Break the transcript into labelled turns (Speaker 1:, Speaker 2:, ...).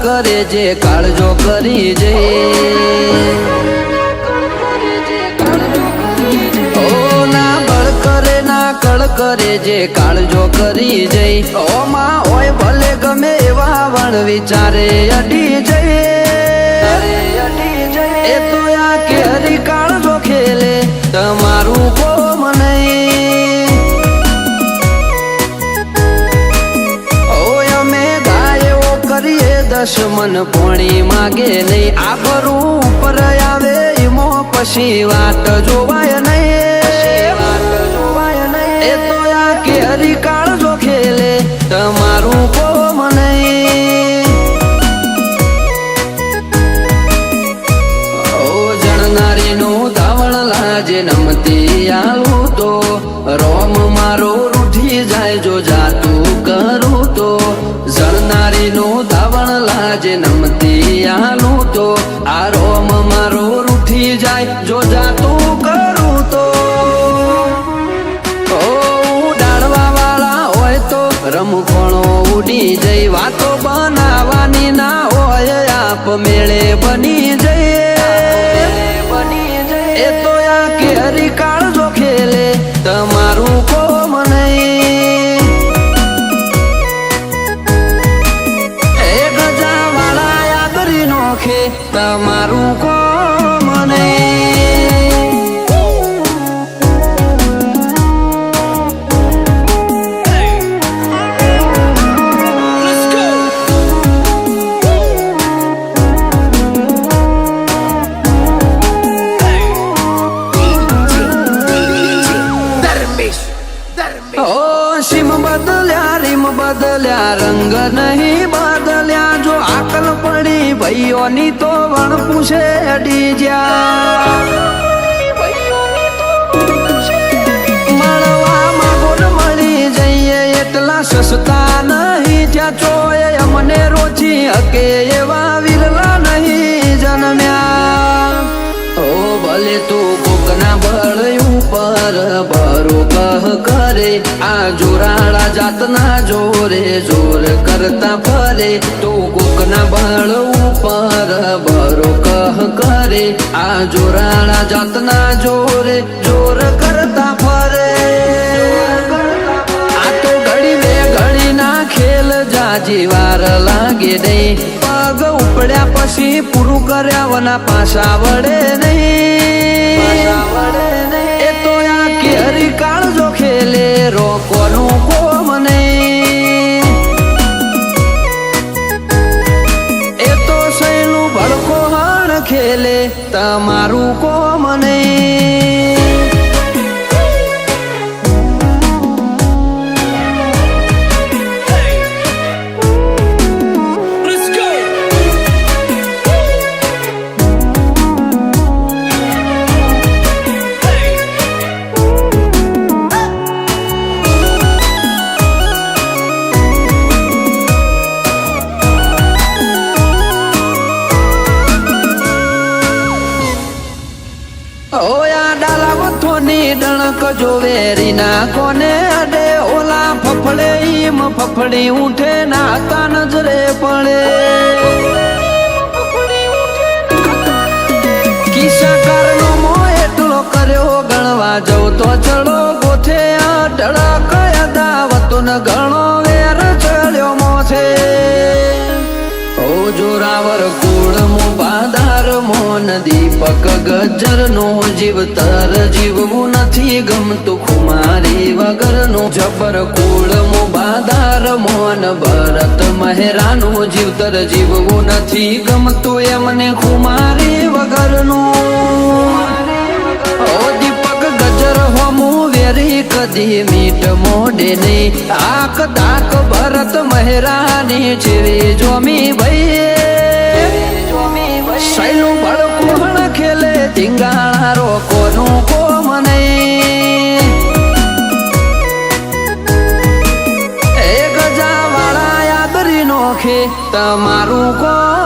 Speaker 1: કરે જે કાળજો કરી જઈ કરે જે કાળજો કરી જઈ ઓમાં હોય ભલે ગમે એવા વણ વિચારે અડી જઈ એ તો આ કેરી કાળજો ખેલે તમારું કોમ નહીં ઓય અમે ગાયો કરીએ દશમન પોણી માગે નહીં આ ભરું ઉપર આવે ઈમો પછી વાત જોવાય નહીં એ તો આ કેરી કાળજો ખેલે તમારું કોમ નહીં ઓ જણનારીનું ધાવણ લાજે નમતી આલું તો રોમ મારો રૂઠી જાય જો જાતું કરું તો જણનારીનું ધાવણ લાજે નમતી આલું તો આ રોમ મારો રૂઠી જાય જો જાતું કરું તો રમખણો ઉડી જઈ વાતો બનાવવાની ના હોય આપ મેળે બની જઈ એ તો આ કેરી કાળજો ખેલે તમારું કોમ નહીં એ ગજા વાળા યાદરી નોખે તમારું કોમ નહીં બદલ્યા રંગ નહીં બદલ્યા જો આકલ પડી ભાઈઓની તો વણ પૂછે અડી જા મળવામાં ગોળ મળી જઈએ એટલા સસ્તા નહીં જ્યાં ચોય અમને રોચી હકે એવા વિરલા નહીં જન્મ્યા ઓ ભલે તું કોકના બળ ઉપર બરો કહ કરે આ જોરાળા જાતના જોરે જોર કરતા ફરે તું કોકના બળ ઉપર બરો કહ કરે આ જોરાળા જાતના જોરે જોર કરતા ફરે આ તો ઘડી બે ઘડી ના ખેલ જાજી વાર લાગે નહીં પગ ઉપડ્યા પછી પૂરું કર્યા વના પાછા વડે નહીં એ તો આ કેરી કાળજો ખેલે રોકોનું કોમ નહીં એ તો સૈનું ભડકો હણ ખેલે તમારું કોમ નહીં ડણક જો વેરી ના કોને અડે ઓલા ફફડે ઈમ ફફડી ઉઠે ના તા નજરે પડે કિસ્સા કારનો મો એટલો કર્યો ગણવા જવું તો ચડો ગોથે અઢળક અદાવતો ન ગણો વેર ચડ્યો મોથે ઓ જોરાવર કુળ મો બાધાર મોન દીપક ગજર નો જીવતર જીવવું નથી ગમતું ખુમારી વગર નો જબર કુળ મો બાધાર મોન ભરત મહેરાનું જીવતર જીવવું નથી ગમતું એમને ખુમારી વગર નું ઓ દીપક ગજર હોમું વેરી કદી મીટ મોડે નહીં આક દાક ભરત મહેરાની જેવી જોમી ભાઈ સૈલું ભડકું ખેલે ધીંગાણા રોકોનું કોમ નહીં એ ગજા વાળા યાદરી નોખે તમારું કોમ